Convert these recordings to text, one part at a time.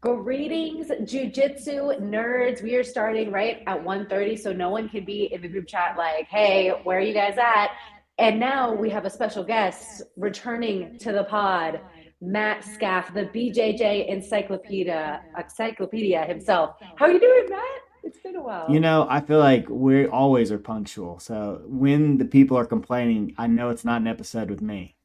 Greetings, Jiu Jitsu nerds. We are starting right at 1:30, so no one can be in the group chat like, hey, where are you guys at? And now we have a special guest returning to the pod, Matt Scaff, the BJJ encyclopedia himself. How are you doing, Matt? It's been a while. I feel like we always are punctual. So when the people are complaining, I know it's not an episode with me.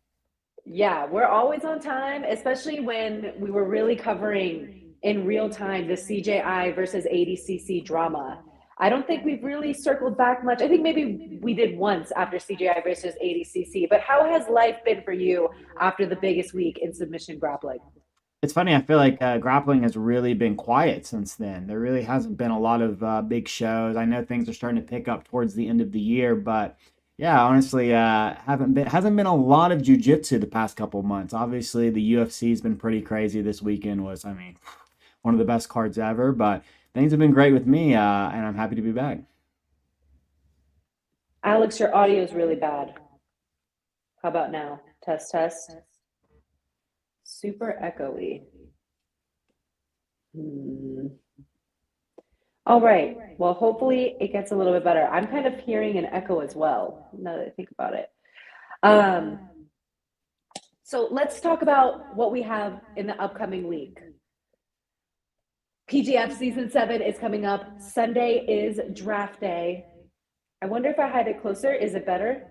Yeah, we're always on time, especially when we were really covering in real time the CJI versus ADCC drama. I don't think we've really circled back much. I think maybe we did once after CJI versus ADCC, but how has life been for you after the biggest week in submission grappling? It's funny, I feel like grappling has really been quiet since then. There really hasn't been a lot of big shows. I know things are starting to pick up towards the end of the year, but yeah, honestly, haven't been hasn't been a lot of jujitsu the past couple of months. Obviously, the UFC has been pretty crazy. This weekend was, I mean, one of the best cards ever, but things have been great with me, and I'm happy to be back. Alex, your audio is really bad. How about now? Test, test. Super echoey. Hmm. All right. Well, hopefully it gets a little bit better. I'm kind of hearing an echo as well, now that I think about it. Um, so let's talk about what we have in the upcoming week. PGF season 7 is coming up. Sunday is draft day. I wonder if I had it closer. Is it better?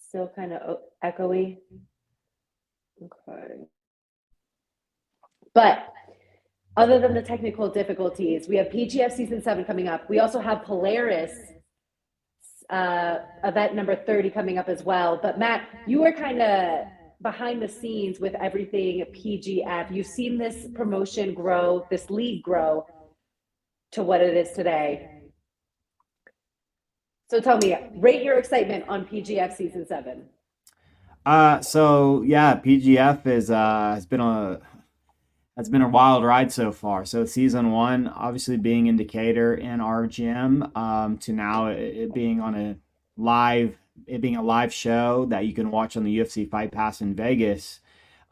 Still kind of echoey. Okay. But other than the technical difficulties, we have PGF season 7 coming up. We also have Polaris event number 30 coming up as well. But Matt, you were kind of behind the scenes with everything PGF. You've seen this promotion grow, this league grow to what it is today. So tell me, rate your excitement on PGF season 7. So yeah, PGF is has been a wild ride so far. So season one, obviously being in Decatur and RGM, to now it being on it being a live show that you can watch on the UFC Fight Pass in Vegas.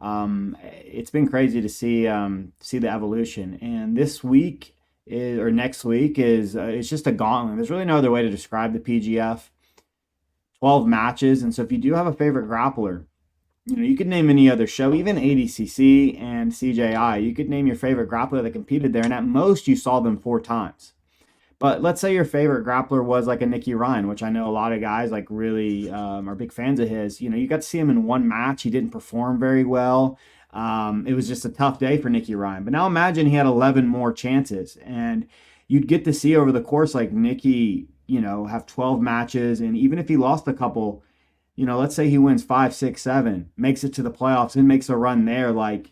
It's been crazy to see the evolution. And this week or next week is it's just a gauntlet. There's really no other way to describe the PGF. 12 matches, and so if you do have a favorite grappler, you could name any other show, even ADCC and CJI. You could name your favorite grappler that competed there, and at most you saw them 4 times. But let's say your favorite grappler was like a Nicky Ryan, which I know a lot of guys like really are big fans of his. You got to see him in one match. He didn't perform very well. It was just a tough day for Nicky Ryan. But now imagine he had 11 more chances, and you'd get to see over the course like Nicky, have 12 matches, and even if he lost a couple, let's say he wins 5, 6, 7, makes it to the playoffs and makes a run there. Like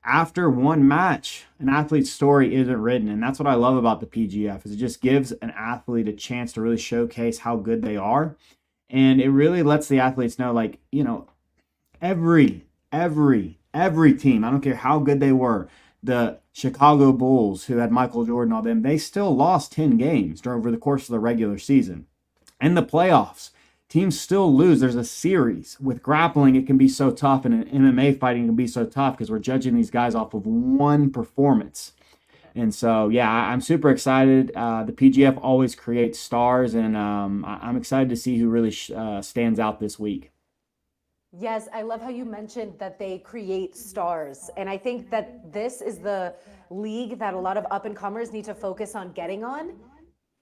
after one match, an athlete's story isn't written. And that's what I love about the PGF is it just gives an athlete a chance to really showcase how good they are. And it really lets the athletes know, like, every team, I don't care how good they were, the Chicago Bulls, who had Michael Jordan, all them, they still lost 10 games over the course of the regular season. In the playoffs, teams still lose. There's a series. With grappling, it can be so tough, and in MMA fighting can be so tough because we're judging these guys off of one performance. And so, yeah, I'm super excited. The PGF always creates stars, and I'm excited to see who really stands out this week. Yes, I love how you mentioned that they create stars. And I think that this is the league that a lot of up and comers need to focus on getting on,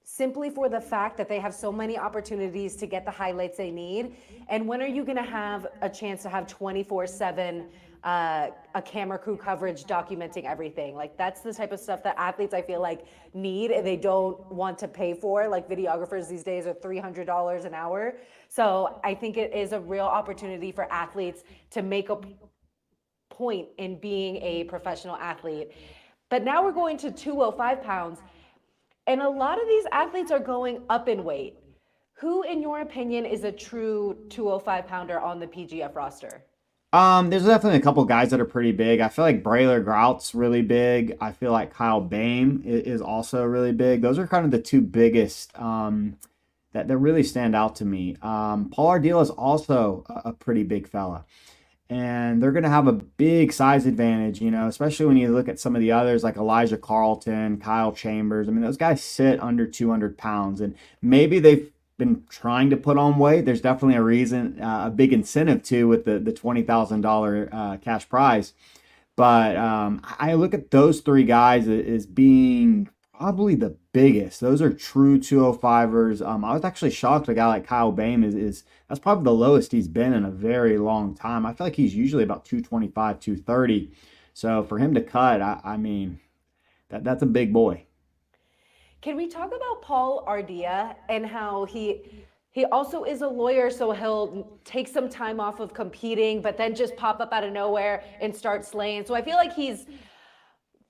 simply for the fact that they have so many opportunities to get the highlights they need. And when are you going to have a chance to have 24/7 a camera crew coverage documenting everything? Like that's the type of stuff that athletes I feel like need and they don't want to pay for. Like videographers these days are $300 an hour. So I think it is a real opportunity for athletes to make a point in being a professional athlete. But now we're going to 205 pounds. And a lot of these athletes are going up in weight. Who, in your opinion, is a true 205 pounder on the PGF roster? There's definitely a couple guys that are pretty big. I feel like Braylor Grout's really big. I feel like Kyle Bame is also really big. Those are kind of the two biggest that really stand out to me. Paul Ardila is also a pretty big fella. and they're going to have a big size advantage, especially when you look at some of the others like Elijah Carlton, Kyle Chambers. I mean, those guys sit under 200 pounds, and maybe they've been trying to put on weight. There's definitely a reason, a big incentive too, with the $20,000 cash prize. But I look at those three guys as being probably the biggest. Those are true 205ers. I was actually shocked a guy like Kyle Bame is that's probably the lowest he's been in a very long time. I feel like he's usually about 225, 230. So for him to cut, I mean, that's a big boy. Can we talk about Paul Ardea and how he also is a lawyer, so he'll take some time off of competing, but then just pop up out of nowhere and start slaying. So I feel like he's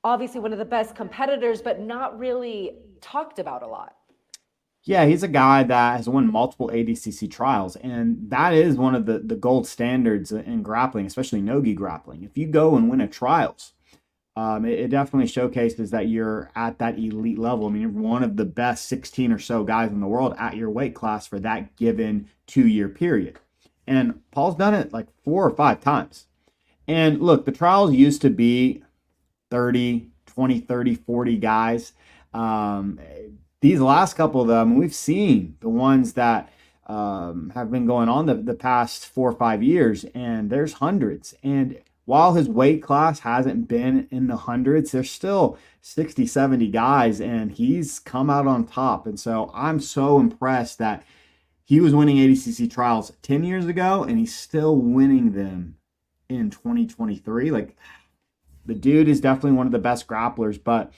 obviously one of the best competitors, but not really talked about a lot. Yeah, he's a guy that has won multiple ADCC trials, and that is one of the gold standards in grappling, especially no-gi grappling. If you go and win a trials, it definitely showcases that you're at that elite level. I mean, you're one of the best 16 or so guys in the world at your weight class for that given 2-year period. And Paul's done it like 4 or 5 times. And look, the trials used to be 30, 20, 30, 40 guys. These last couple of them, we've seen the ones that have been going on the past 4 or 5 years, and there's hundreds. And while his weight class hasn't been in the hundreds, there's still 60, 70 guys, and he's come out on top. And so I'm so impressed that he was winning ADCC trials 10 years ago, and he's still winning them in 2023. Like, the dude is definitely one of the best grapplers, but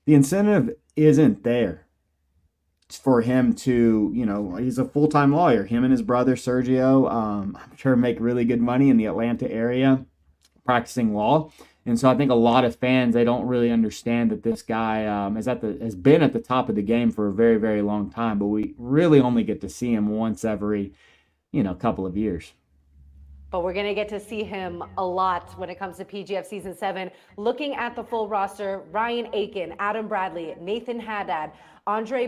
the incentive isn't there for him to, he's a full-time lawyer. Him and his brother, Sergio, I'm sure make really good money in the Atlanta area practicing law. And so I think a lot of fans, they don't really understand that this guy has been at the top of the game for a very, very long time, but we really only get to see him once every, couple of years. But we're going to get to see him a lot when it comes to PGF Season 7. Looking at the full roster, Ryan Aiken, Adam Bradley, Nathan Haddad, Andre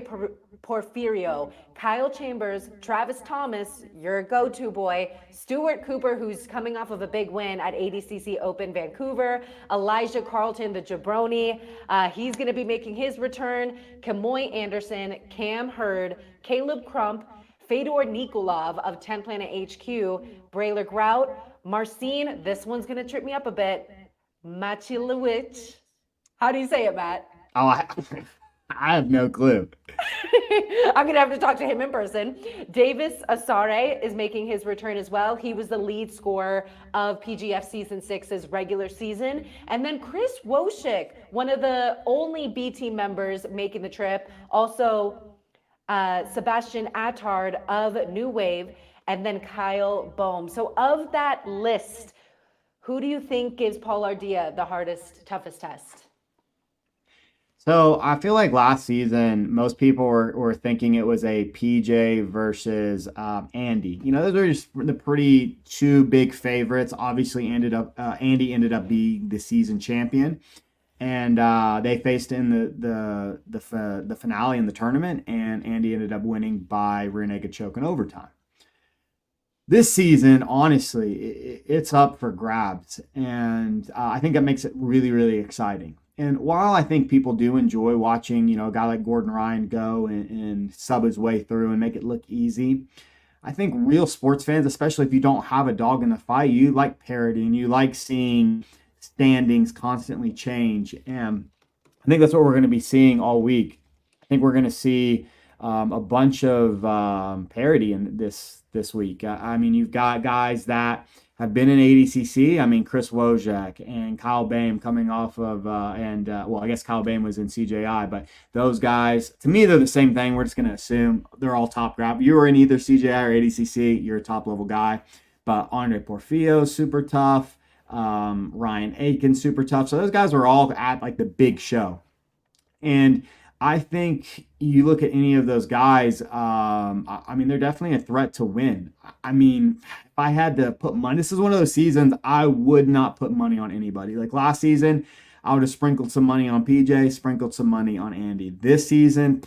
Porfirio, Kyle Chambers, Travis Thomas, your go-to boy, Stuart Cooper, who's coming off of a big win at ADCC Open Vancouver, Elijah Carlton, the jabroni, he's going to be making his return, Kamoy Anderson, Cam Hurd, Caleb Crump, Fedor Nikolov of 10 Planet HQ, Braylor Grout, Marcin, this one's going to trip me up a bit, Machilewicz. How do you say it, Matt? Oh, I have no clue. I'm going to have to talk to him in person. Davis Asare is making his return as well. He was the lead scorer of PGF Season 6's regular season. And then Chris Wojcik, one of the only B team members making the trip. Also, Sebastian Attard of New Wave, and then Kyle Bohm. So of that list, who do you think gives Paul Ardea the toughest test? So I feel like last season, most people were thinking it was a PJ versus Andy. Those are just the pretty 2 big favorites. Obviously, Andy ended up being the season champion. And they faced in the finale in the tournament, and Andy ended up winning by rear naked choke in overtime. This season, honestly, it's up for grabs, and I think that makes it really, really exciting. And while I think people do enjoy watching, a guy like Gordon Ryan go and sub his way through and make it look easy, I think real sports fans, especially if you don't have a dog in the fight, you like parity and you like seeing standings constantly change, and I think that's what we're going to be seeing all week. I think we're going to see a bunch of parity in this week. I mean, you've got guys that have been in ADCC. I mean, Chris Wojcik and Kyle Bame coming off of, I guess Kyle Bame was in CJI, but those guys, to me, they're the same thing. We're just going to assume they're all top grab. You were in either CJI or ADCC, you're a top level guy. But Andre Porfirio, super tough. Ryan Aiken, super tough. So those guys were all at like the big show. And I think you look at any of those guys, I mean, they're definitely a threat to win. I mean, if I had to put money, this is one of those seasons I would not put money on anybody. Like last season, I would have sprinkled some money on PJ, sprinkled some money on Andy. This season,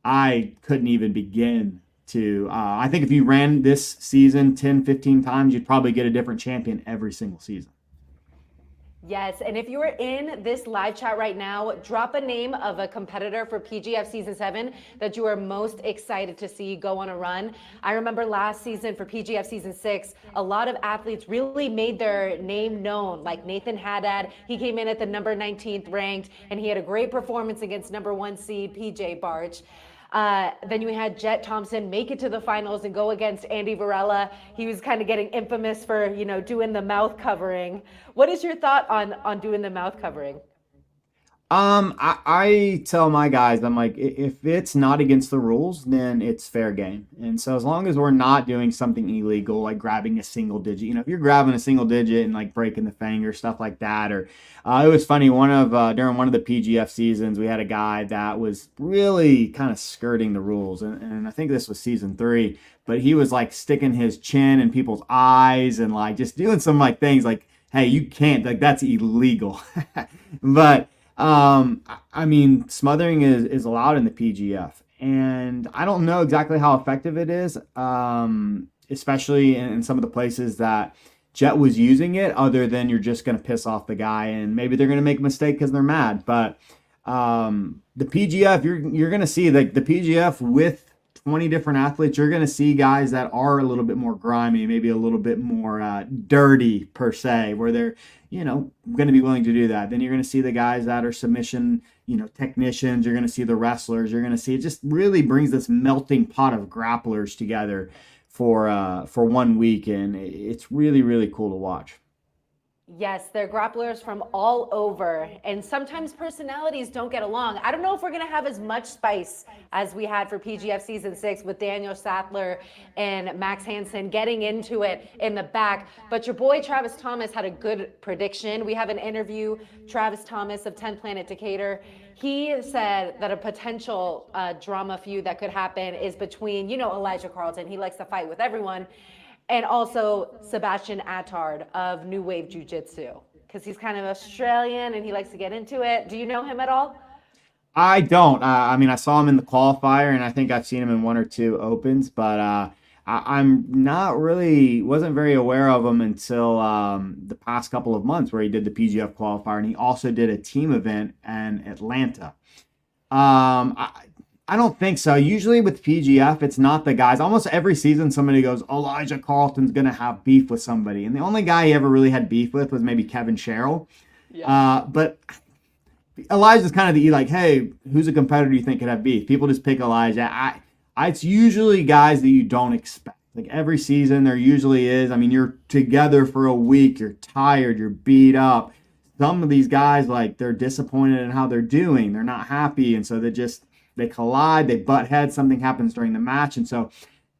I couldn't even begin to, I think if you ran this season 10, 15 times, you'd probably get a different champion every single season. Yes, and if you are in this live chat right now, drop a name of a competitor for PGF Season 7 that you are most excited to see go on a run. I remember last season for PGF Season 6, a lot of athletes really made their name known, like Nathan Haddad. He came in at the number 19th ranked, and he had a great performance against number 1 seed PJ Barch. Then you had Jet Thompson make it to the finals and go against Andy Varela. He was kind of getting infamous for, doing the mouth covering. What is your thought on doing the mouth covering? I tell my guys, I'm like, if it's not against the rules, then it's fair game. And so as long as we're not doing something illegal, like grabbing a single digit, if you're grabbing a single digit and like breaking the finger, stuff like that, or it was funny, during one of the PGF seasons, we had a guy that was really kind of skirting the rules. And I think this was season 3, but he was like sticking his chin in people's eyes and like just doing some like things like, hey, you can't, like that's illegal. But I mean, smothering is allowed in the PGF, and I don't know exactly how effective it is, especially in some of the places that Jet was using it, other than you're just going to piss off the guy, and maybe they're going to make a mistake because they're mad. But the PGF, you're going to see like the PGF with 20 different athletes, you're going to see guys that are a little bit more grimy, maybe a little bit more dirty per se, where they're, going to be willing to do that. Then you're going to see the guys that are submission, technicians. You're going to see the wrestlers. You're going to see it just really brings this melting pot of grapplers together for 1 week. And it's really, really cool to watch. Yes, they're grapplers from all over, and sometimes personalities don't get along. I don't know if we're going to have as much spice as we had for PGF Season 6 with Daniel Sattler and Max Hansen getting into it in the back, but your boy Travis Thomas had a good prediction. We have an interview, Travis Thomas of 10 Planet Decatur. He said that a potential drama feud that could happen is between, Elijah Carlton. He likes to fight with everyone. And also Sebastian Attard of New Wave Jiu Jitsu, because he's kind of Australian and he likes to get into it. Do you know him at all? I don't. I mean, I saw him in the qualifier, and I think I've seen him in 1 or 2 opens, but I'm wasn't very aware of him until the past couple of months, where he did the PGF qualifier, and he also did a team event in Atlanta. I don't think so. Usually with PGF, it's not the guys. Almost every season, somebody goes, Elijah Carlton's going to have beef with somebody. And the only guy he ever really had beef with was maybe Kevin Sherrill. Yeah. But Elijah's kind of the, like, hey, who's a competitor you think could have beef? People just pick Elijah. It's usually guys that you don't expect. Like every season, there usually is. I mean, you're together for a week. You're tired. You're beat up. Some of these guys, like, they're disappointed in how they're doing. They're not happy. And so they collide, they butt heads, something happens during the match. And so,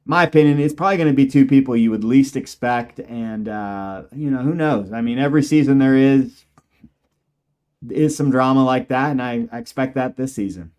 my opinion, it's probably going to be 2 people you would least expect. And, who knows? I mean, every season there is some drama like that, and I expect that this season.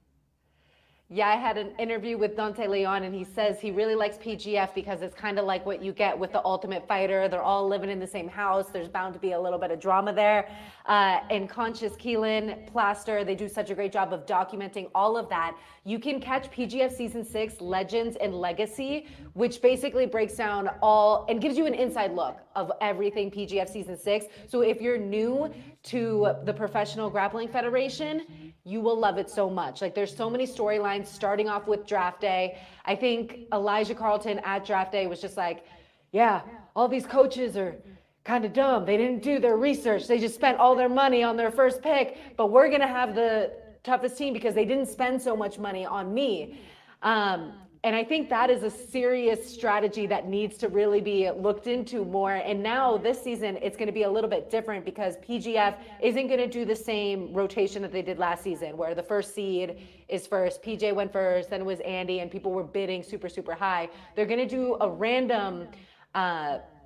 Yeah, I had an interview with Dante Leon, and he says he really likes PGF because it's kind of like what you get with the Ultimate Fighter. They're all living in the same house. There's bound to be a little bit of drama there. And Conscious Keelan, Plaster, they do such a great job of documenting all of that. You can catch PGF Season 6 Legends and Legacy, which basically breaks down all and gives you an inside look of everything PGF Season 6. So if you're new to the Professional Grappling Federation, you will love it so much. Like, there's so many storylines starting off with draft day. I think Elijah Carlton at draft day was just like, yeah, all these coaches are kind of dumb. They didn't do their research. They just spent all their money on their first pick, but we're going to have the toughest team because they didn't spend so much money on me. And I think that is a serious strategy that needs to really be looked into more. And now this season, it's going to be a little bit different because PGF isn't going to do the same rotation that they did last season, where the first seed is first. PJ went first, then it was Andy, and people were bidding super, super high. They're going to do a random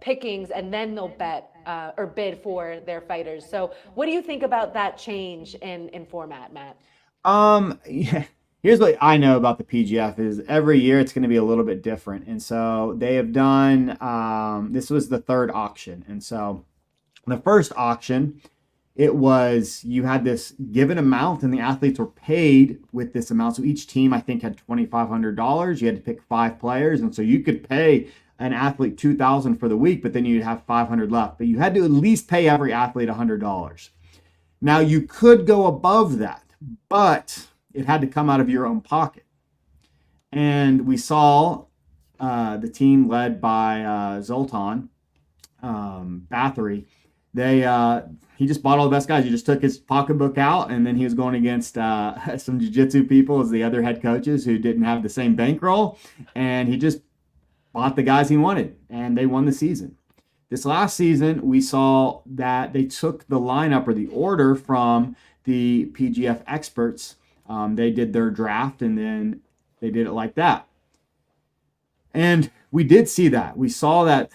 pickings, and then they'll bet or bid for their fighters. So what do you think about that change in format, Matt? Yeah. Here's what I know about the PGF is every year it's going to be a little bit different. And so they have done, this was the 3rd auction. And so the first auction it was you had this given amount and the athletes were paid with this amount. So each team, I think, had $2,500. You had to pick 5 players. And so you could pay an athlete $2,000 for the week, but then you'd have $500 left. But you had to at least pay every athlete $100. Now you could go above that, but it had to come out of your own pocket. And we saw the team led by Zoltan Bathory. He just bought all the best guys. He just took his pocketbook out, and then he was going against some jiu-jitsu people as the other head coaches who didn't have the same bankroll, and he just bought the guys he wanted, and they won the season. This last season, we saw that they took the lineup or the order from the PGF experts. They did their draft, and then they did it like that. And we did see that. We saw that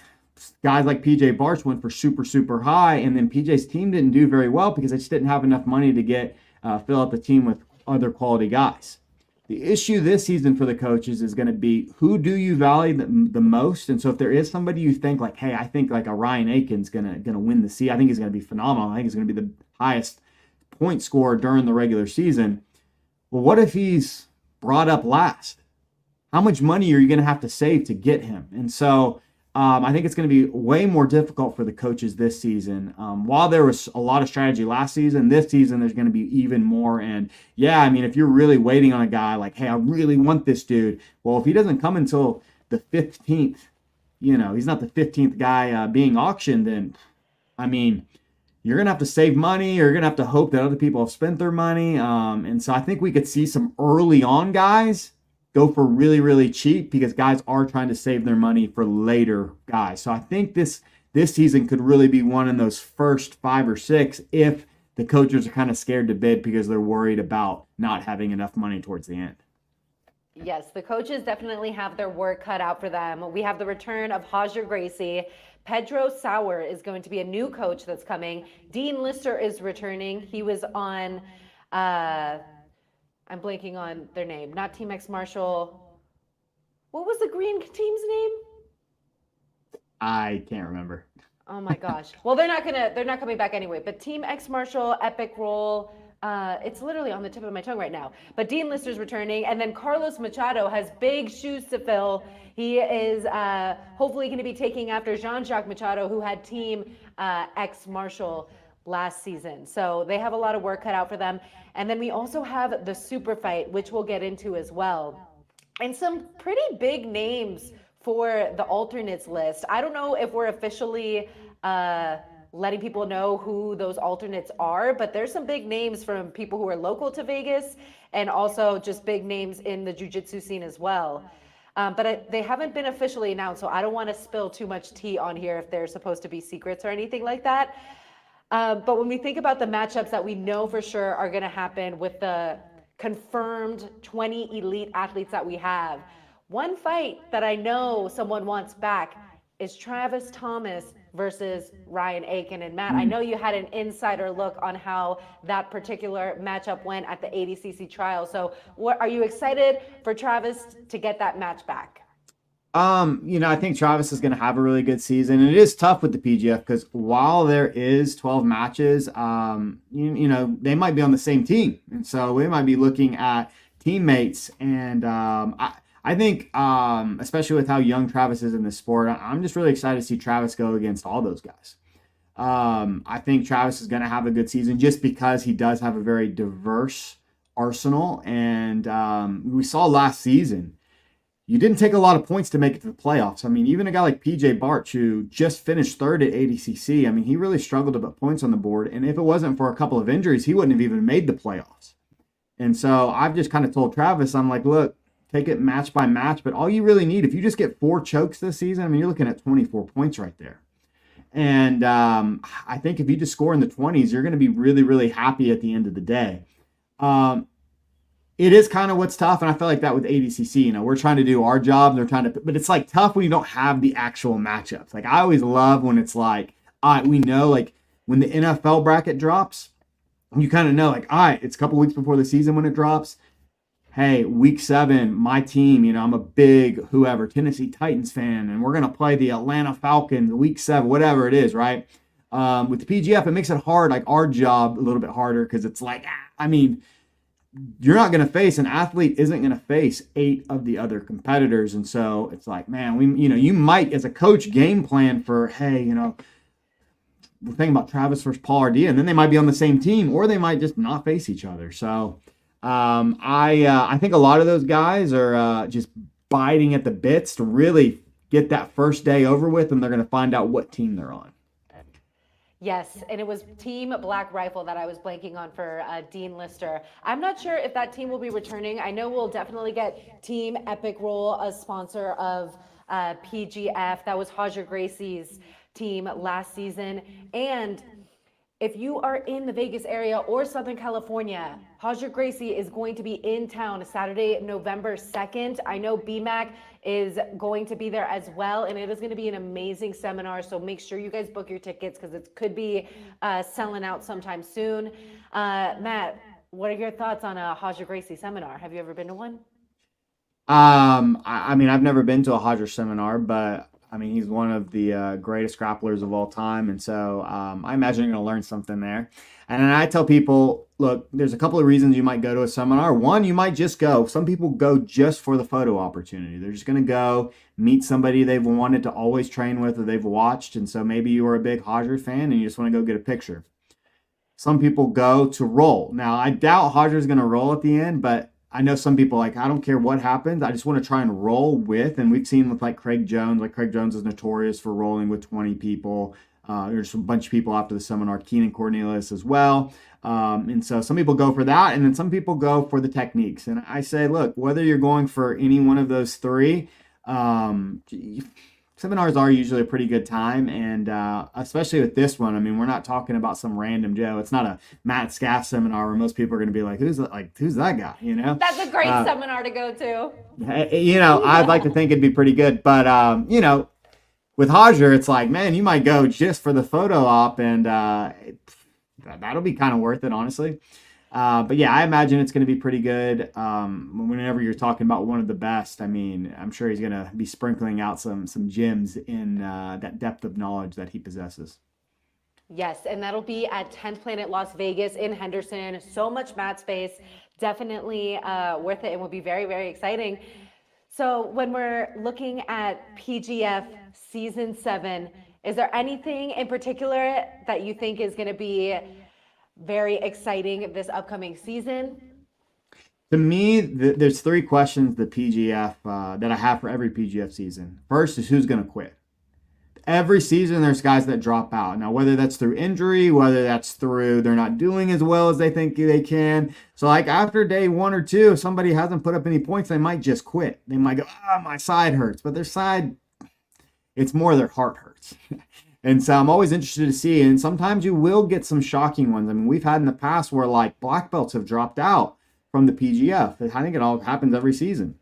guys like PJ Barch went for super, super high, and then PJ's team didn't do very well because they just didn't have enough money to fill out the team with other quality guys. The issue this season for the coaches is going to be, who do you value the most? And so if there is somebody you think like, hey, I think like a Ryan Aiken's going to win the season. I think he's going to be phenomenal. I think he's going to be the highest point scorer during the regular season. Well, what if he's brought up last? How much money are you going to have to save to get him? And so I think it's going to be way more difficult for the coaches this season. While there was a lot of strategy last season, this season there's going to be even more. And yeah, I mean, if you're really waiting on a guy like, hey, I really want this dude. Well, if he doesn't come until the 15th, he's not the 15th guy being auctioned, then, I mean, you're going to have to save money. You're going to have to hope that other people have spent their money. And so I think we could see some early on guys go for really, really cheap because guys are trying to save their money for later guys. So I think this season could really be one in those first 5 or 6 if the coaches are kind of scared to bid because they're worried about not having enough money towards the end. Yes, the coaches definitely have their work cut out for them. We have the return of Hajer Gracie. Pedro Sauer is going to be a new coach that's coming. Dean Lister is returning. He was on... I'm blanking on their name. Not Team X Marshall. What was the green team's name? I can't remember. Oh my gosh. Well, they're not coming back anyway. But Team X Marshall, Epic Roll. It's literally on the tip of my tongue right now. But Dean Lister's returning, and then Carlos Machado has big shoes to fill. He is hopefully going to be taking after Jean-Jacques Machado, who had Team X Marshall last season. So they have a lot of work cut out for them. And then we also have the super fight, which we'll get into as well. And some pretty big names for the alternates list. I don't know if we're officially letting people know who those alternates are, but there's some big names from people who are local to Vegas and also just big names in the jiu-jitsu scene as well. But they haven't been officially announced, so I don't want to spill too much tea on here if they're supposed to be secrets or anything like that. But when we think about the matchups that we know for sure are going to happen with the confirmed 20 elite athletes that we have, one fight that I know someone wants back is Travis Thomas versus Ryan Aiken. And Matt, I know you had an insider look on how that particular matchup went at the ADCC trial. So are you excited for Travis to get that match back? I think Travis is going to have a really good season. And it is tough with the PGF because while there is 12 matches, they might be on the same team. And so we might be looking at teammates. And I think, especially with how young Travis is in the sport, I'm just really excited to see Travis go against all those guys. I think Travis is going to have a good season just because he does have a very diverse arsenal. And we saw last season, you didn't take a lot of points to make it to the playoffs. I mean, even a guy like PJ Barch, who just finished 3rd at ADCC, I mean, he really struggled to put points on the board. And if it wasn't for a couple of injuries, he wouldn't have even made the playoffs. And so I've just kind of told Travis, I'm like, look, take it match by match. But all you really need, if you just get 4 chokes this season, I mean, you're looking at 24 points right there. And I think if you just score in the 20s, you're going to be really, really happy at the end of the day. It is kind of what's tough, and I feel like that with ADCC. We're trying to do our job, but it's like tough when you don't have the actual matchups. Like I always love when it's like, all right, we know like when the NFL bracket drops, you kind of know like, all right, it's a couple weeks before the season when it drops. Hey, week 7, my team, I'm a big Tennessee Titans fan, and we're gonna play the Atlanta Falcons week 7, whatever it is, right? With the PGF, it makes it hard, like our job a little bit harder because it's like, I mean, you're not going to face an athlete isn't going to face 8 of the other competitors. And so it's like, man, you might as a coach game plan for, hey, we're thinking about Travis versus Paul Ardea, and then they might be on the same team or they might just not face each other. So I think a lot of those guys are just biting at the bits to really get that first day over with, and they're going to find out what team they're on. Yes, and it was Team Black Rifle that I was blanking on for Dean Lister. I'm not sure if that team will be returning. I know we'll definitely get Team Epic Roll, a sponsor of PGF. That was Hodger Gracie's team last season. And if you are in the Vegas area or Southern California, Hodger Gracie is going to be in town Saturday, November 2nd. I know BMAC is going to be there as well, and it is going to be an amazing seminar, so make sure you guys book your tickets because it could be selling out sometime soon. Matt, what are your thoughts on a Hodger Gracie seminar? Have you ever been to one? I mean, I've never been to a Hodger seminar, but I mean, he's one of the greatest grapplers of all time. And so I imagine you're going to learn something there. And I tell people, look, there's a couple of reasons you might go to a seminar. One, you might just go. Some people go just for the photo opportunity. They're just going to go meet somebody they've wanted to always train with or they've watched. And so maybe you are a big Hodger fan and you just want to go get a picture. Some people go to roll. Now, I doubt Hodger's going to roll at the end, but I know some people like, I don't care what happens. I just want to try and roll with. And we've seen with like Craig Jones is notorious for rolling with 20 people. There's a bunch of people after the seminar, Keenan Cornelius as well. And so some people go for that. And then some people go for the techniques. And I say, look, whether you're going for any one of those three, seminars are usually a pretty good time. And especially with this one, I mean, we're not talking about some random Joe. It's not a Matt Scaff seminar where most people are going to be like, who's that guy? That's a great seminar to go to. I'd like to think it'd be pretty good. But, with Hodger, it's like, man, you might go just for the photo op, and that'll be kind of worth it, honestly. But yeah, I imagine it's going to be pretty good. Whenever you're talking about one of the best, I mean, I'm sure he's going to be sprinkling out some gems in that depth of knowledge that he possesses. Yes, and that'll be at 10th Planet Las Vegas in Henderson. So much mat space, definitely worth it, and will be very, very exciting. So when we're looking at PGF Season 7, is there anything in particular that you think is going to be very exciting this upcoming season? To me, there's 3 questions the PGF that I have for every PGF season. First is who's going to quit. Every season there's guys that drop out. Now, whether that's through injury, whether that's through they're not doing as well as they think they can. So like after day 1 or 2, if somebody hasn't put up any points, they might just quit. They might go, my side hurts. But their side, it's more their heart hurts. And so I'm always interested to see. And sometimes you will get some shocking ones. I mean, we've had in the past where like black belts have dropped out from the PGF. I think it all happens every season.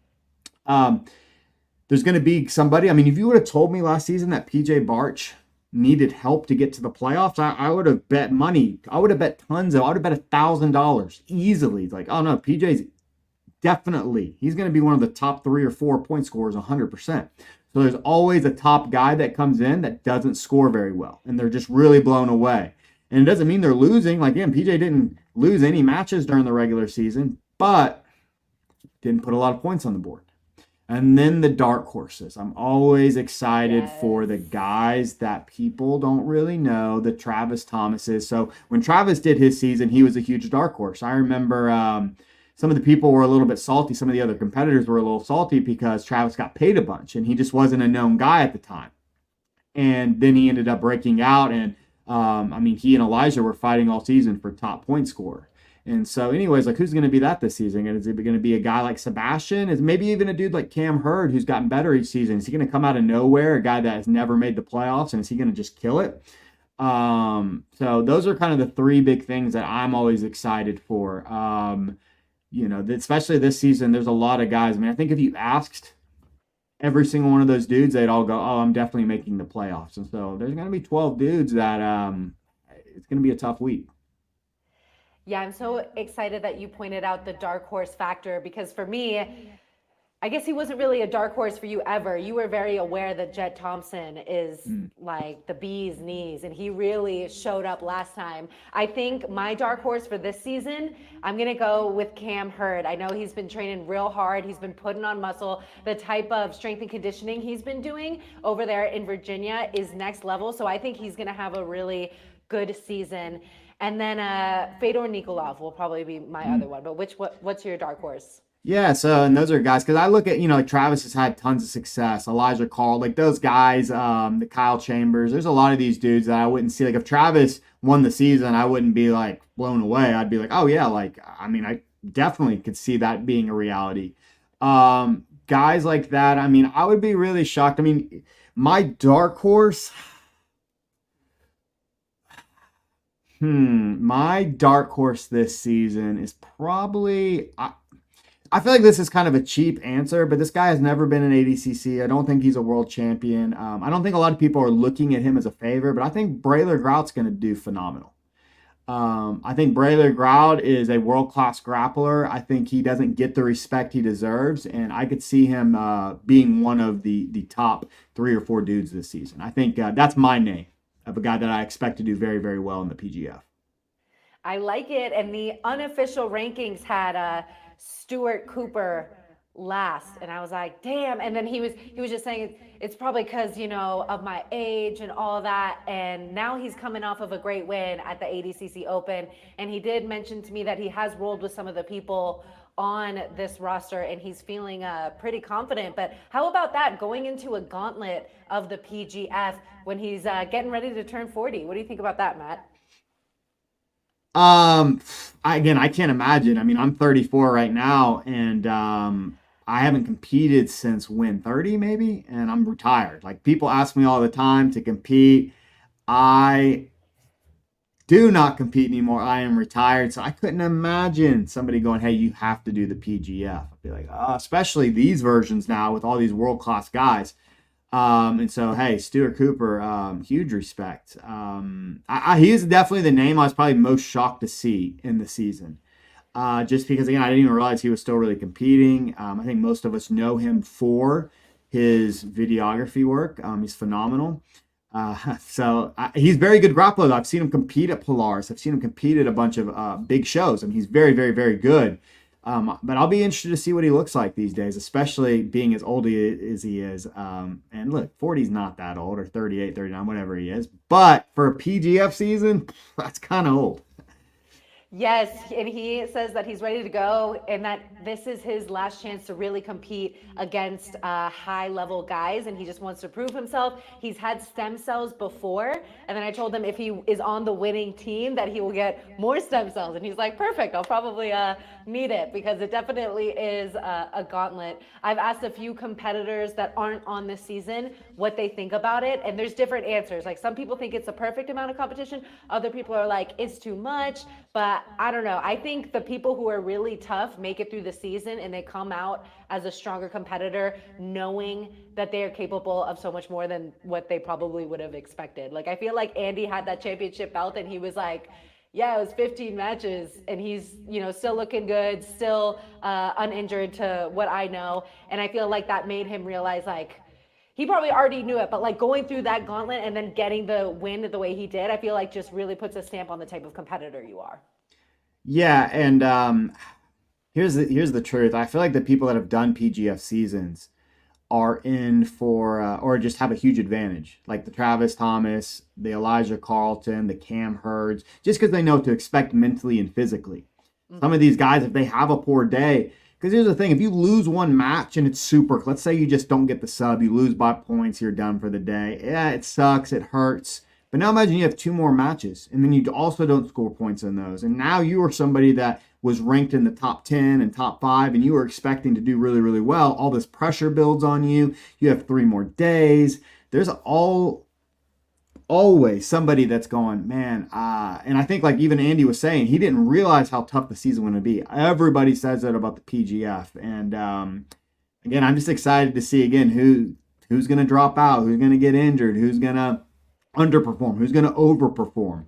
There's going to be somebody. I mean, if you would have told me last season that PJ Barch needed help to get to the playoffs, I would have bet money. I would have bet tons of. I would have bet $1,000 easily. Like, oh no, PJ's definitely. He's going to be one of the top 3 or 4 point scorers, 100%. So there's always a top guy that comes in that doesn't score very well, and they're just really blown away. And it doesn't mean they're losing. Like, again, PJ didn't lose any matches during the regular season, but didn't put a lot of points on the board. And then the dark horses. I'm always excited for the guys that people don't really know, the Travis Thomases. So when Travis did his season, he was a huge dark horse. I remember some of the people were a little bit salty. Some of the other competitors were a little salty because Travis got paid a bunch and he just wasn't a known guy at the time. And then he ended up breaking out. And I mean, he and Elijah were fighting all season for top point scorer. And so anyways, like who's going to be that this season? Is it going to be a guy like Sebastian? Is maybe even a dude like Cam Hurd who's gotten better each season? Is he going to come out of nowhere, a guy that has never made the playoffs, and is he going to just kill it? So those are kind of the 3 big things that I'm always excited for. Especially this season, there's a lot of guys. I mean, I think if you asked every single one of those dudes, they'd all go, oh, I'm definitely making the playoffs. And so there's going to be 12 dudes that it's going to be a tough week. Yeah, I'm so excited that you pointed out the dark horse factor because for me, I guess he wasn't really a dark horse for you ever. You were very aware that Jett Thompson is like the bee's knees, and he really showed up last time. I think my dark horse for this season, I'm going to go with Cam Hurd. I know he's been training real hard. He's been putting on muscle. The type of strength and conditioning he's been doing over there in Virginia is next level. So I think he's going to have a really good season. And then Fedor Nikolov will probably be my other one. But what's your dark horse? Yeah, so, and those are guys, because I look at, like Travis has had tons of success, Elijah Carl, like those guys, the Kyle Chambers, there's a lot of these dudes that I wouldn't see, like if Travis won the season, I wouldn't be like blown away. I'd be like, oh yeah, like, I mean, I definitely could see that being a reality. Guys like that, I mean, I would be really shocked. I mean, my dark horse, my dark horse this season is probably, I feel like this is kind of a cheap answer, but this guy has never been an ADCC. I don't think he's a world champion. I don't think a lot of people are looking at him as a favorite, but I think Braylor Grout's going to do phenomenal. I think Braylor Grout is a world-class grappler. I think he doesn't get the respect he deserves, and I could see him being one of the top 3 or 4 dudes this season. I think that's my name of a guy that I expect to do very, very well in the PGF. I like it, and the unofficial rankings had Stuart Cooper last, and I was like, damn. And then he was just saying it's probably because of my age and all that. And now he's coming off of a great win at the ADCC Open, and he did mention to me that he has rolled with some of the people on this roster, and he's feeling pretty confident. But how about that going into a gauntlet of the PGF when he's getting ready to turn 40? What do you think about that, Matt? I can't imagine. I mean, I'm 34 right now, and I haven't competed since when, 30 maybe, and I'm retired. Like, people ask me all the time to compete. I do not compete anymore. I am retired, so I couldn't imagine somebody going, hey, you have to do the PGF. I'd be like, especially these versions now with all these world-class guys. And so, hey, Stuart Cooper, huge respect. He is definitely the name I was probably most shocked to see in the season. Just because, again, I didn't even realize he was still really competing. I think most of us know him for his videography work. He's phenomenal. He's very good grappler. I've seen him compete at Polaris. I've seen him compete at a bunch of big shows. I mean, he's very, very, very good. But I'll be interested to see what he looks like these days, especially being as old as he is. And look, 40 is not that old, or 38, 39, whatever he is. But for a PGF season, that's kind of old. Yes, and he says that he's ready to go and that this is his last chance to really compete against high-level guys, and he just wants to prove himself. He's had stem cells before, and then I told him if he is on the winning team that he will get more stem cells, and he's like, perfect, I'll probably need it, because it definitely is a gauntlet. I've asked a few competitors that aren't on this season what they think about it, and there's different answers. Like, some people think it's a perfect amount of competition, other people are like, it's too much, but I don't know. I think the people who are really tough make it through the season and they come out as a stronger competitor, knowing that they are capable of so much more than what they probably would have expected. Like, I feel like Andy had that championship belt and he was like, yeah, it was 15 matches and he's, still looking good, still uninjured to what I know. And I feel like that made him realize, like, he probably already knew it, but like going through that gauntlet and then getting the win the way he did, I feel like just really puts a stamp on the type of competitor you are. Yeah, and here's the truth. I feel like the people that have done PGF seasons are in for or just have a huge advantage, like the Travis Thomas, the Elijah Carlton, the Cam Hurds, just because they know what to expect mentally and physically. Mm-hmm. Some of these guys, if they have a poor day, because here's the thing, if you lose one match and it's super, let's say you just don't get the sub, you lose by points, you're done for the day. Yeah, it sucks, it hurts. But now imagine you have 2 more matches, and then you also don't score points in those. And now you are somebody that was ranked in the top 10 and top 5, and you were expecting to do really, really well. All this pressure builds on you. You have 3 more days. There's always somebody that's going, man. And I think, like even Andy was saying, he didn't realize how tough the season was going to be. Everybody says that about the PGF. And again, I'm just excited to see, again, who's going to drop out, who's going to get injured, who's going to underperform, who's going to overperform.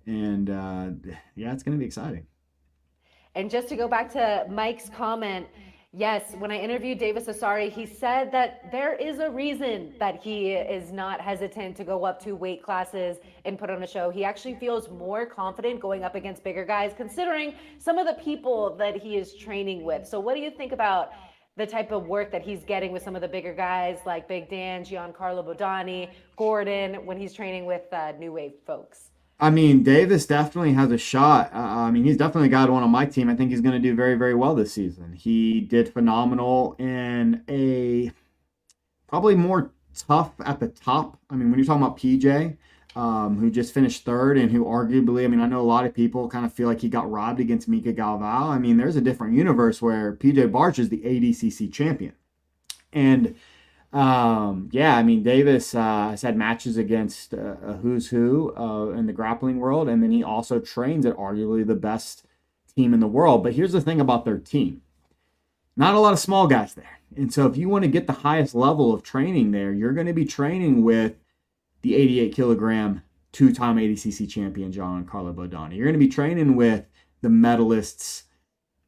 And yeah, it's going to be exciting. And just to go back to Mike's comment, Yes, when I interviewed Davis Asare, he said that there is a reason that he is not hesitant to go up to weight classes and put on a show. He actually feels more confident going up against bigger guys, considering some of the people that he is training with. So, what do you think about the type of work that he's getting with some of the bigger guys like Big Dan, Giancarlo Bodani, Gordon, when he's training with New Wave folks? I mean, Davis definitely has a shot. I mean, he's definitely got one on my team. I think he's going to do very, very well this season. He did phenomenal in a probably more tough at the top. I mean, when you're talking about PJ, who just finished third and who arguably, I mean, I know a lot of people kind of feel like he got robbed against Mika Galvao. I mean, there's a different universe where PJ Barch is the ADCC champion. And yeah, I mean, Davis has had matches against a who's who in the grappling world, and then he also trains at arguably the best team in the world. But here's the thing about their team. Not a lot of small guys there. And so if you want to get the highest level of training there, you're going to be training with the 88 kilogram two-time ADCC champion, Giancarlo Bodani. You're going to be training with the medalists,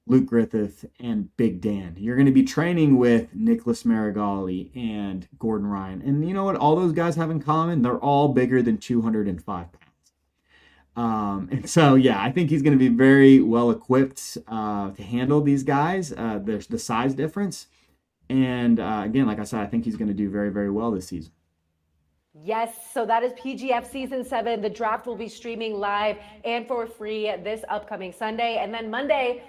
Luke Griffith and Big Dan. You're going to be training with Nicholas Marigali and Gordon Ryan. And you know what all those guys have in common? They're all bigger than 205 pounds. And so, yeah, I think he's going to be very well equipped to handle these guys. There's the size difference. And again, like I said, I think he's going to do very, very well this season. Yes, so that is PGF Season 7. The draft will be streaming live and for free this upcoming Sunday. And then Monday,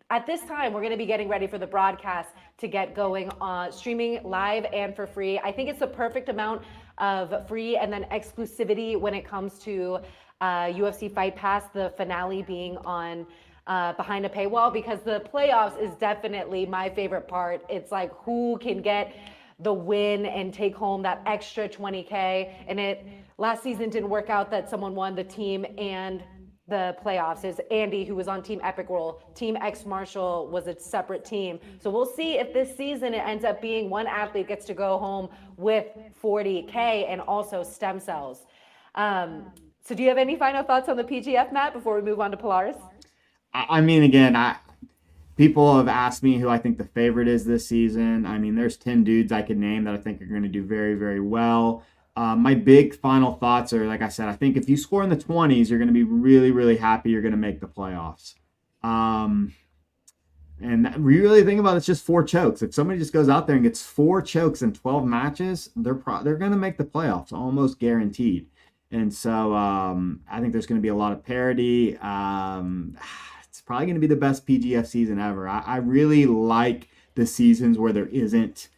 at this time, we're going to be getting ready for the broadcast to get going on streaming live and for free. I think it's the perfect amount of free and then exclusivity when it comes to UFC Fight Pass, the finale being on behind a paywall, because the playoffs is definitely my favorite part. It's like who can get the win and take home that extra 20K. And it last season didn't work out that someone won the team and the playoffs. Is Andy, who was on Team Epic Roll. Team X Marshall was a separate team. So we'll see if this season it ends up being one athlete gets to go home with 40K and also stem cells. So do you have any final thoughts on the PGF, Matt, before we move on to Polaris? I mean, again, people have asked me who I think the favorite is this season. I mean, there's 10 dudes I could name that I think are going to do very, very well. My big final thoughts are, like I said, I think if you score in the 20s, you're going to be really, really happy you're going to make the playoffs. And we really think about it, it's just 4 chokes. If somebody just goes out there and gets 4 chokes in 12 matches, they're going to make the playoffs, almost guaranteed. And so I think there's going to be a lot of parity. It's probably going to be the best PGF season ever. I really like the seasons where there isn't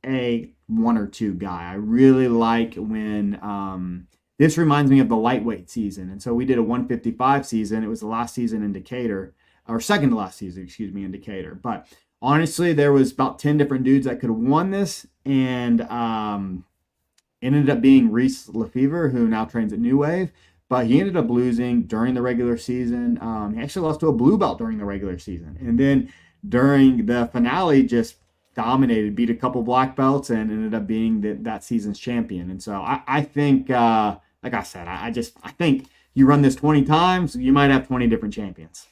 a 1 or 2 guy. I really like when this reminds me of the lightweight season. And so we did a 155 season. It was the last season in Decatur, or second to last season, in Decatur. But honestly, there was about 10 different dudes that could have won this. And it ended up being Reese Lefevre, who now trains at New Wave. But he ended up losing during the regular season. He actually lost to a blue belt during the regular season. And then during the finale, just dominated, beat a couple black belts, and ended up being that season's champion. And so I think, like I said, I think you run this 20 times, you might have 20 different champions.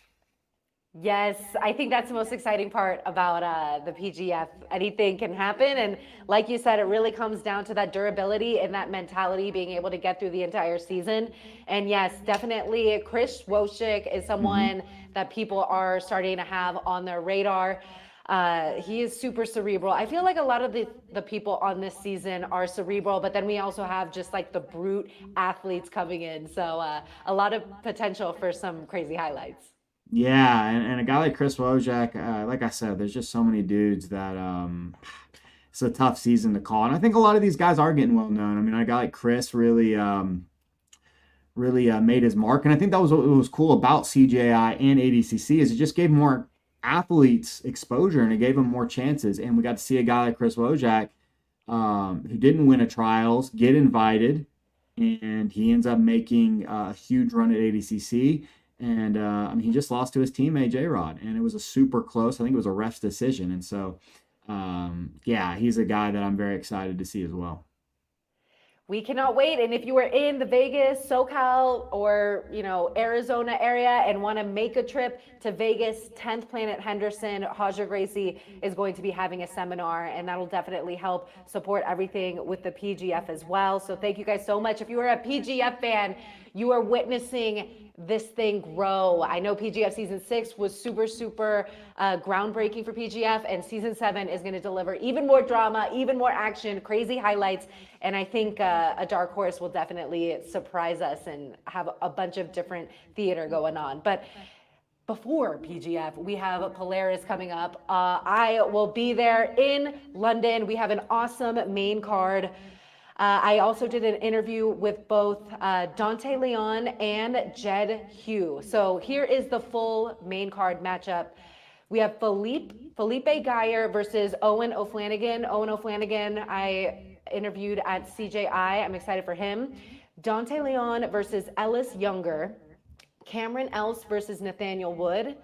Yes, I think that's the most exciting part about the PGF. Anything can happen. And like you said, it really comes down to that durability and that mentality, being able to get through the entire season. And yes, definitely Chris Wojcik is someone that people are starting to have on their radar. He is super cerebral. I feel like a lot of the people on this season are cerebral, but then we also have just like the brute athletes coming in. So a lot of potential for some crazy highlights. Yeah, and a guy like Chris Wojak, like I said, there's just so many dudes that it's a tough season to call. And I think a lot of these guys are getting well known. I mean, a guy like Chris really made his mark. And I think that was what was cool about CJI and ADCC is it just gave more athletes exposure and it gave them more chances. And we got to see a guy like Chris Wojak who didn't win a trials get invited, and he ends up making a huge run at ADCC. And I mean, he just lost to his teammate J-Rod, and it was a super close. I think it was a ref's decision. And so, yeah, he's a guy that I'm very excited to see as well. We cannot wait. And if you are in the Vegas, SoCal, or Arizona area and want to make a trip to Vegas, 10th Planet Henderson, Haja Gracie is going to be having a seminar, and that'll definitely help support everything with the PGF as well. So thank you guys so much. If you are a PGF fan, you are witnessing this thing grow. I know PGF season 6 was super groundbreaking for PGF, and season 7 is going to deliver even more drama, even more action, crazy highlights, and I think a dark horse will definitely surprise us and have a bunch of different theater going on. But before PGF, we have Polaris coming up. I will be there in London. We have an awesome main card. I also did an interview with both Dante Leon and Jed Hugh. So here is the full main card matchup. We have Felipe Geyer versus Owen O'Flanagan. Owen O'Flanagan, I interviewed at CJI. I'm excited for him. Dante Leon versus Ellis Younger. Cameron Else versus Nathaniel Wood.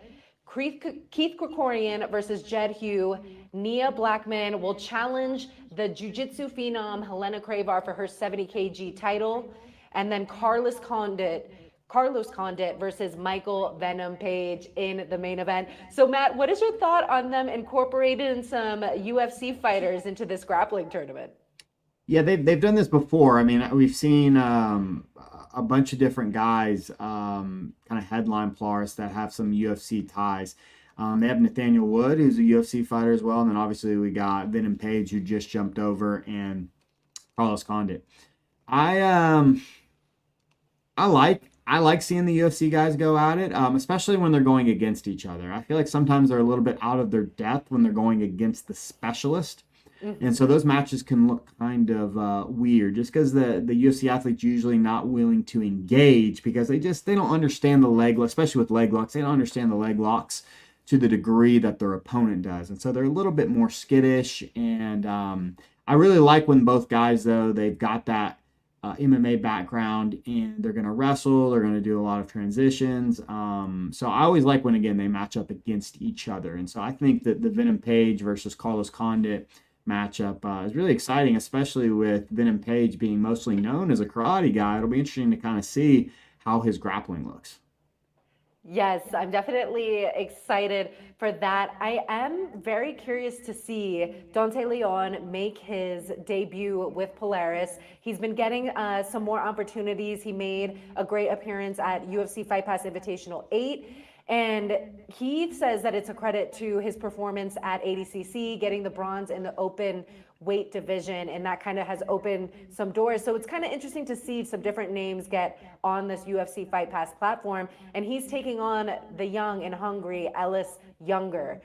Keith Krikorian versus Jed Hugh. Nia Blackman will challenge the Jiu Jitsu phenom Helena Cravar for her 70 kg title. And then Carlos Condit versus Michael Venom Page in the main event. So Matt, what is your thought on them incorporating some UFC fighters into this grappling tournament? Yeah, they've done this before. I mean, we've seen a bunch of different guys kind of headline Polaris that have some UFC ties. They have Nathaniel Wood, who's a UFC fighter as well, and then obviously we got Venom Page, who just jumped over, and Carlos Condit. I like seeing the UFC guys go at it, especially when they're going against each other. I feel like sometimes they're a little bit out of their depth when they're going against the specialist. And so those matches can look kind of weird just because the UFC athlete's usually not willing to engage because they don't understand the leg lock, especially with leg locks. They don't understand the leg locks to the degree that their opponent does. And so they're a little bit more skittish. And I really like when both guys, though, they've got that MMA background and they're going to wrestle. They're going to do a lot of transitions. So I always like when, again, they match up against each other. And so I think that the Venom Page versus Carlos Condit matchup is really exciting, especially with Venom Page being mostly known as a karate guy. It'll be interesting to kind of see how his grappling looks. Yes, I'm definitely excited for that. I am very curious to see Dante Leon make his debut with Polaris. He's been getting some more opportunities. He made a great appearance at UFC Fight Pass Invitational 8. And he says that it's a credit to his performance at ADCC, getting the bronze in the open weight division, and that kind of has opened some doors. So it's kind of interesting to see some different names get on this UFC Fight Pass platform. And he's taking on the young and hungry Ellis Younger.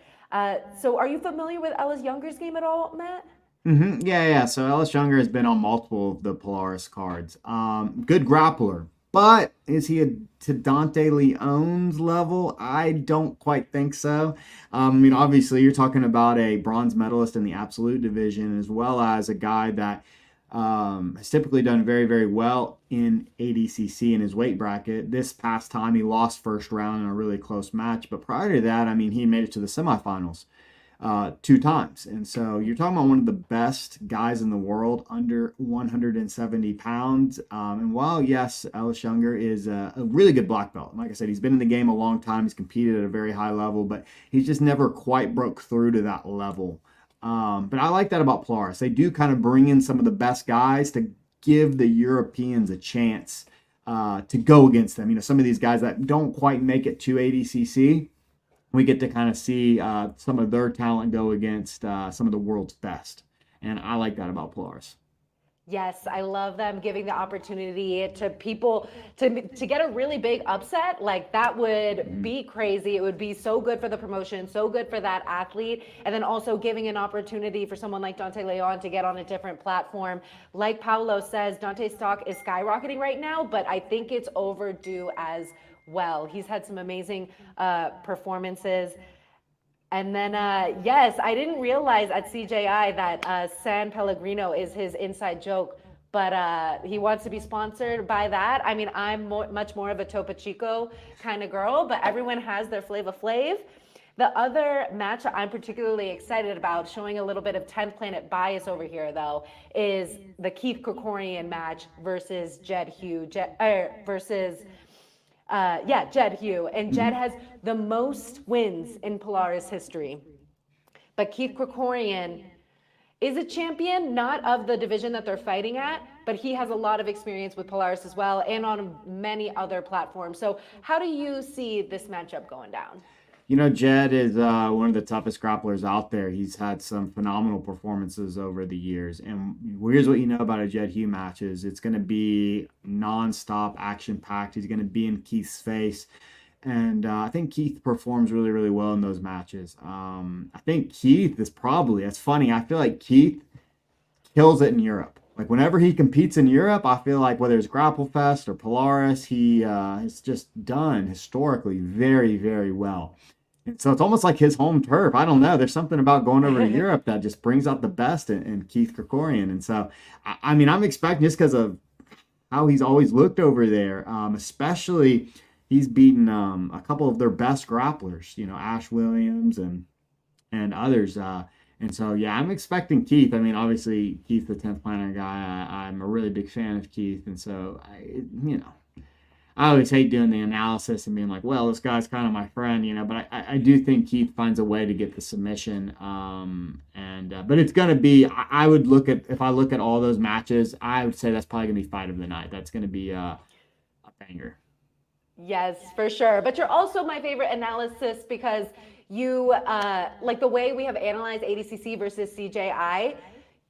So are you familiar with Ellis Younger's game at all, Matt? Mm-hmm. Yeah. So Ellis Younger has been on multiple of the Polaris cards. Good grappler. But is he to Dante Leon's level? I don't quite think so. I mean, obviously, you're talking about a bronze medalist in the absolute division, as well as a guy that has typically done very, very well in ADCC in his weight bracket. This past time, he lost first round in a really close match. But prior to that, I mean, he made it to the semifinals 2 times. And so you're talking about one of the best guys in the world under 170 pounds. And while, yes, Ellis Younger is a really good black belt. Like I said, he's been in the game a long time. He's competed at a very high level, but he's just never quite broke through to that level. But I like that about Polaris. They do kind of bring in some of the best guys to give the Europeans a chance to go against them. You know, some of these guys that don't quite make it to ADCC, we get to kind of see some of their talent go against some of the world's best. And I like that about Polaris. Yes, I love them giving the opportunity to people to get a really big upset. Like that would be crazy. It would be so good for the promotion, so good for that athlete. And then also giving an opportunity for someone like Dante Leon to get on a different platform. Like Paolo says, Dante's stock is skyrocketing right now, but I think it's overdue as well. He's had some amazing performances. And then, yes, I didn't realize at CJI that San Pellegrino is his inside joke, but he wants to be sponsored by that. I mean, I'm much more of a Topo Chico kind of girl, but everyone has their Flava Flav. The other match I'm particularly excited about, showing a little bit of 10th Planet bias over here, though, is the Keith Krikorian match versus Jed Hugh, Jed Hugh. And Jed has the most wins in Polaris history. But Keith Krikorian is a champion, not of the division that they're fighting at, but he has a lot of experience with Polaris as well and on many other platforms. So how do you see this matchup going down? You know, Jed is one of the toughest grapplers out there. He's had some phenomenal performances over the years. And here's what you know about a Jed Hugh match is it's going to be nonstop, action-packed. He's going to be in Keith's face. And I think Keith performs really, really well in those matches. I think Keith is probably, it's funny, I feel like Keith kills it in Europe. Like whenever he competes in Europe, I feel like whether it's Grapple Fest or Polaris, he has just done historically very, very well. And so it's almost like his home turf. I don't know. There's something about going over to Europe that just brings out the best in Keith Krikorian. And so, I mean, I'm expecting just because of how he's always looked over there, especially he's beaten a couple of their best grapplers, you know, Ash Williams and others. And so, yeah, I'm expecting Keith. I mean, obviously, Keith, the 10th Planet guy, I'm a really big fan of Keith. And so, I always hate doing the analysis and being like, well, this guy's kind of my friend, you know, but I do think Keith finds a way to get the submission. But it's going to be, I would look at, if I look at all those matches, I would say that's probably going to be fight of the night. That's going to be a banger. Yes, for sure. But you're also my favorite analysis because you, like the way we have analyzed ADCC versus CJI,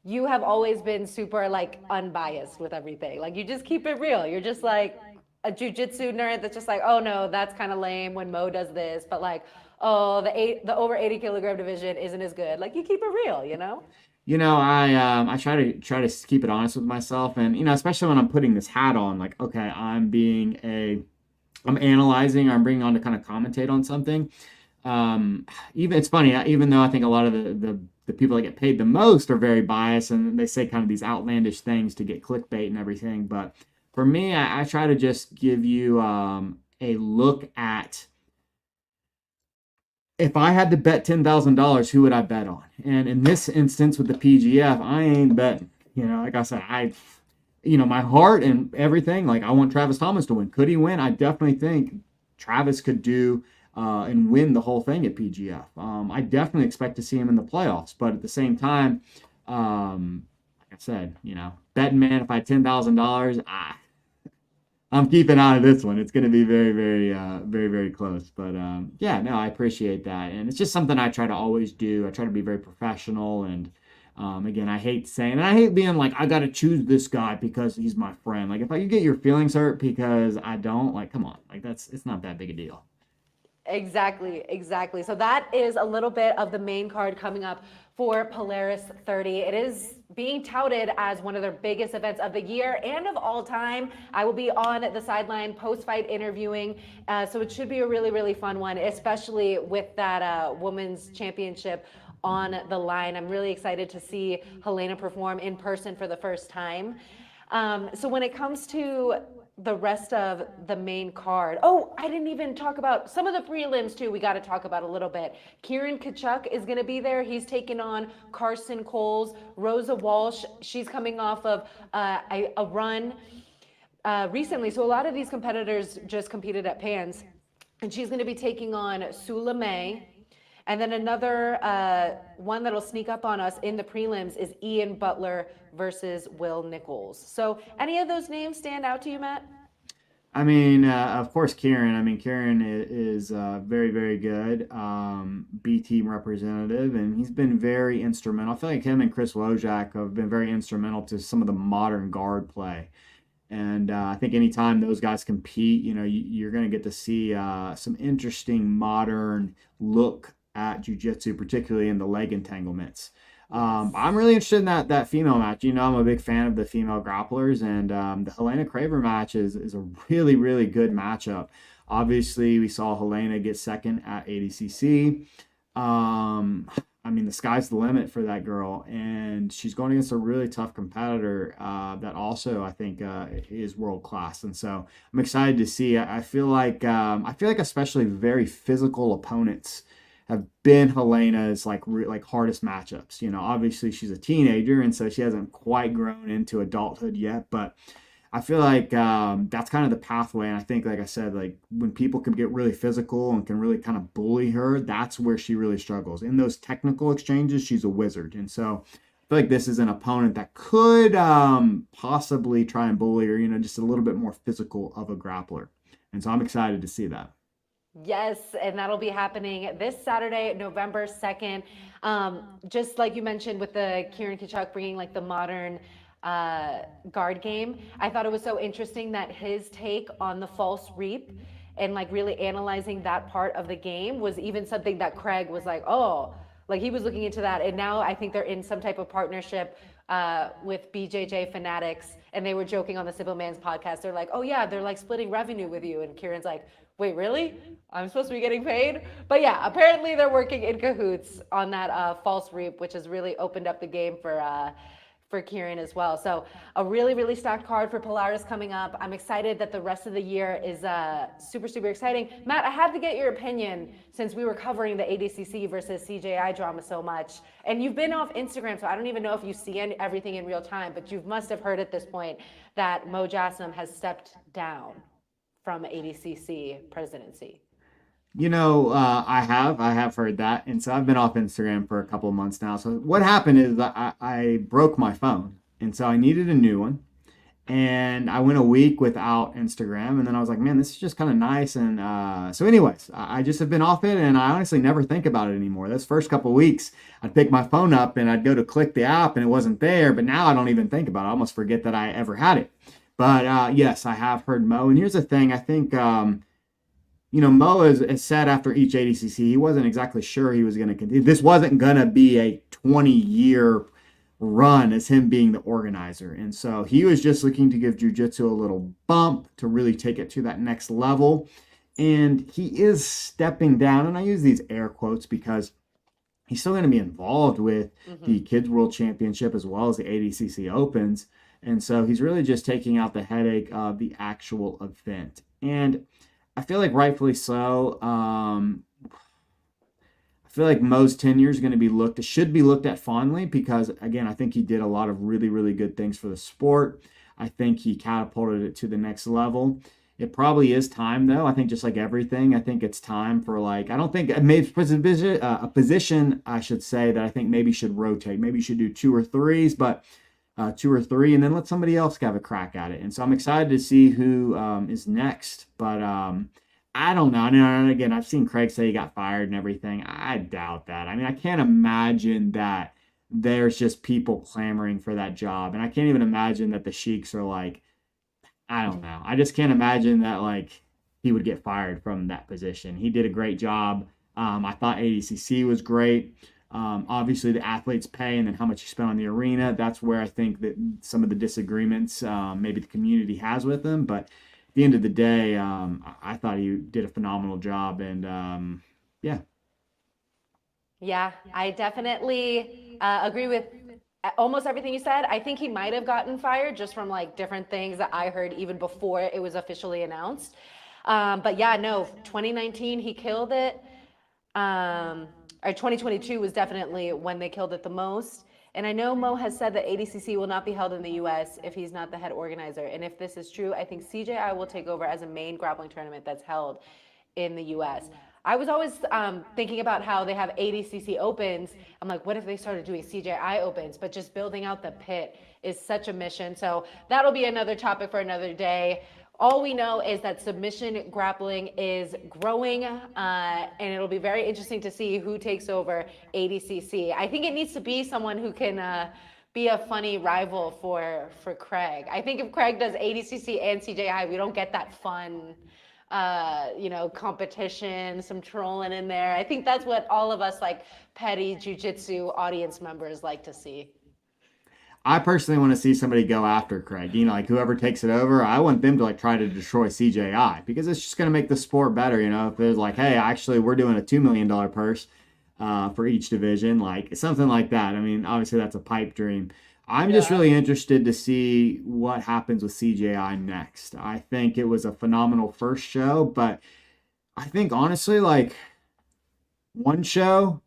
you have always been super like unbiased with everything. Like you just keep it real. You're just like a jiu-jitsu nerd that's just like, oh no, that's kind of lame when Mo does this, but like, oh, the over 80 kilogram division isn't as good. Like you keep it real, you know? You know, I try to keep it honest with myself, and you know, especially when I'm putting this hat on, like, okay, I'm analyzing, or I'm bringing on to kind of commentate on something. Even it's funny, even though I think a lot of the people that get paid the most are very biased, and they say kind of these outlandish things to get clickbait and everything, but for me, I try to just give you a look at if I had to bet $10,000, who would I bet on? And in this instance with the PGF, I ain't betting. You know, like I said, my heart and everything, like I want Travis Thomas to win. Could he win? I definitely think Travis could do and win the whole thing at PGF. I definitely expect to see him in the playoffs, but at the same time, like I said, you know, betting man, if I had $10,000, I'm keeping out of this one. It's going to be very, very, very, very close. But yeah, no, I appreciate that, and it's just something I try to always do. I try to be very professional, and again, I hate saying, and I hate being like, I got to choose this guy because he's my friend. Like if you get your feelings hurt because I don't, like, come on, like it's not that big a deal. Exactly. So that is a little bit of the main card coming up for Polaris 30. It is being touted as one of their biggest events of the year and of all time. I will be on the sideline post-fight interviewing, so it should be a really, really fun one, especially with that women's championship on the line. I'm really excited to see Helena perform in person for the first time. So when it comes to the rest of the main card. Oh, I didn't even talk about some of the prelims too. We got to talk about a little bit. Kieran Kachuk is going to be there. He's taking on Carson Coles. Rosa Walsh, she's coming off of a run recently. So a lot of these competitors just competed at Pans. And she's going to be taking on Sula May. And then another one that'll sneak up on us in the prelims is Ian Butler versus Will Nichols. So any of those names stand out to you, Matt? I mean, of course, Kieran. I mean, Kieran is very, very good B team representative, and he's been very instrumental. I feel like him and Chris Wojak have been very instrumental to some of the modern guard play. And I think anytime those guys compete, you know, you're going to get to see some interesting modern look at jiu-jitsu, particularly in the leg entanglements. I'm really interested in that female match. You know, I'm a big fan of the female grapplers, and the Helena Craver match is a really, really good matchup. Obviously, we saw Helena get second at ADCC. I mean, the sky's the limit for that girl, and she's going against a really tough competitor that also, I think, is world class. And so I'm excited to see. I feel like especially very physical opponents have been Helena's like hardest matchups. You know, obviously she's a teenager, and so she hasn't quite grown into adulthood yet, but I feel like that's kind of the pathway. And I think, like I said, like when people can get really physical and can really kind of bully her, that's where she really struggles. In those technical exchanges, she's a wizard. And so I feel like this is an opponent that could possibly try and bully her, you know, just a little bit more physical of a grappler. And so I'm excited to see that. Yes, and that'll be happening this Saturday, November 2nd. Just like you mentioned with the Kieran Kachuk bringing like the modern guard game, I thought it was so interesting that his take on the false reap and like really analyzing that part of the game was even something that Craig was like, oh, like he was looking into that. And now I think they're in some type of partnership with BJJ Fanatics. And they were joking on the Simple Man's podcast. They're like, oh yeah, they're like splitting revenue with you. And Kieran's like, wait, really? I'm supposed to be getting paid? But yeah, apparently they're working in cahoots on that false reap, which has really opened up the game for Kieran as well. So a really, really stacked card for Polaris coming up. I'm excited that the rest of the year is super, super exciting. Matt, I had to get your opinion since we were covering the ADCC versus CJI drama so much. And you've been off Instagram, so I don't even know if you see everything in real time, but you must have heard at this point that Mo Jassim has stepped down from ADCC presidency. You know, I have heard that, and so I've been off Instagram for a couple of months now. So what happened is I broke my phone, and so I needed a new one, and I went a week without Instagram, and then I was like, man, this is just kind of nice, and so anyways, I just have been off it, and I honestly never think about it anymore. Those first couple of weeks, I'd pick my phone up and I'd go to click the app, and it wasn't there, but now I don't even think about it. I almost forget that I ever had it. But yes, I have heard Mo, and here's the thing, I think. You know, Mo has said after each ADCC, he wasn't exactly sure he was going to continue. This wasn't going to be a 20-year run as him being the organizer. And so he was just looking to give Jiu Jitsu a little bump to really take it to that next level. And he is stepping down. And I use these air quotes because he's still going to be involved with the Kids World Championship as well as the ADCC Opens. And so he's really just taking out the headache of the actual event. And I feel like rightfully so. I feel like Mo's tenure is going to be should be looked at fondly because, again, I think he did a lot of really, really good things for the sport. I think he catapulted it to the next level. It probably is time, though. I think just like everything, I think it's time for I don't think maybe a position, I should say, that I think maybe should rotate. Maybe you should do 2 or 3s, but 2 or 3, and then let somebody else have a crack at it. And so I'm excited to see who is next. But I don't know. And again, I've seen Craig say he got fired and everything. I doubt that. I mean, I can't imagine that there's just people clamoring for that job. And I can't even imagine that the Sheiks are like, I don't know. I just can't imagine that he would get fired from that position. He did a great job. I thought ADCC was great. Obviously the athletes pay and then how much you spend on the arena. That's where I think that some of the disagreements maybe the community has with him. But at the end of the day, I thought he did a phenomenal job. And yeah. Yeah, I definitely agree with almost everything you said. I think he might have gotten fired just from different things that I heard even before it was officially announced. But yeah, no, 2019, he killed it. Or 2022 was definitely when they killed it the most. And I know Mo has said that ADCC will not be held in the US if he's not the head organizer. And if this is true, I think CJI will take over as a main grappling tournament that's held in the US. I was always thinking about how they have ADCC Opens. I'm like, what if they started doing CJI Opens? But just building out the pit is such a mission. So that'll be another topic for another day. All we know is that submission grappling is growing, and it'll be very interesting to see who takes over ADCC. I think it needs to be someone who can be a funny rival for Craig. I think if Craig does ADCC and CJI, we don't get that fun, competition, some trolling in there. I think that's what all of us petty jiu-jitsu audience members like to see. I personally want to see somebody go after Craig. Whoever takes it over, I want them to try to destroy CJI because it's just going to make the sport better. If there's hey, actually, we're doing a $2 million purse for each division, something like that. I mean, obviously that's a pipe dream. I'm just really interested to see what happens with CJI next. I think it was a phenomenal first show, but I think honestly, one show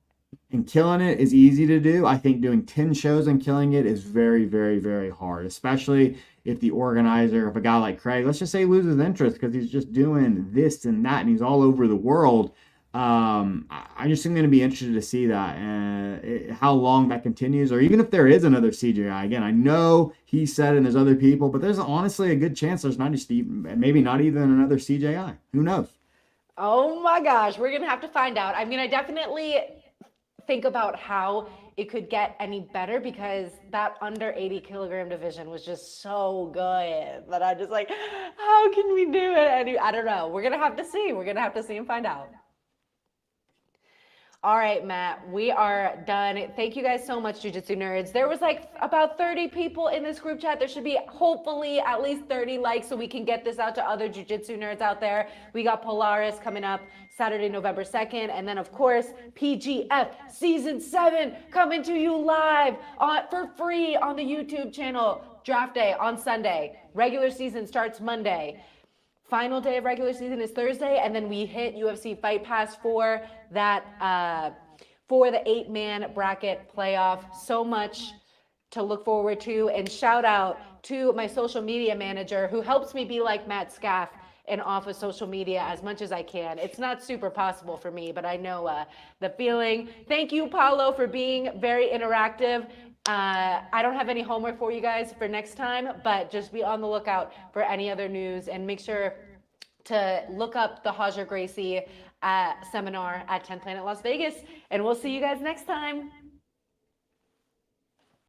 and killing it is easy to do. I think doing 10 shows and killing it is very, very, very hard, especially if the organizer, if a guy like Craig, let's just say loses interest because he's just doing this and that and he's all over the world. I just am going to be interested to see that and how long that continues, or even if there is another CJI. Again, I know he said and there's other people, but there's honestly a good chance there's not just maybe not even another CJI. Who knows? Oh my gosh, we're gonna have to find out. I mean, I definitely think about how it could get any better because that under 80 kilogram division was just so good that I just like, how can we do it? And I don't know. We're gonna have to see. We're gonna have to see and find out. All right, Matt, we are done. Thank you guys so much, Jiu Jitsu nerds. There was like about 30 people in this group chat. There should be hopefully at least 30 likes so we can get this out to other Jiu Jitsu nerds out there. We got Polaris coming up Saturday, November 2nd. And then, of course, PGF Season 7 coming to you live for free on the YouTube channel. Draft day on Sunday. Regular season starts Monday. Final day of regular season is Thursday, and then we hit UFC Fight Pass for that for the 8-man bracket playoff. So much to look forward to, and shout out to my social media manager who helps me be like Matt Scaff and off of social media as much as I can. It's not super possible for me, but I know the feeling. Thank you, Paulo, for being very interactive. I don't have any homework for you guys for next time, but just be on the lookout for any other news and make sure to look up the Hajar Gracie seminar at 10 Planet Las Vegas. And we'll see you guys next time.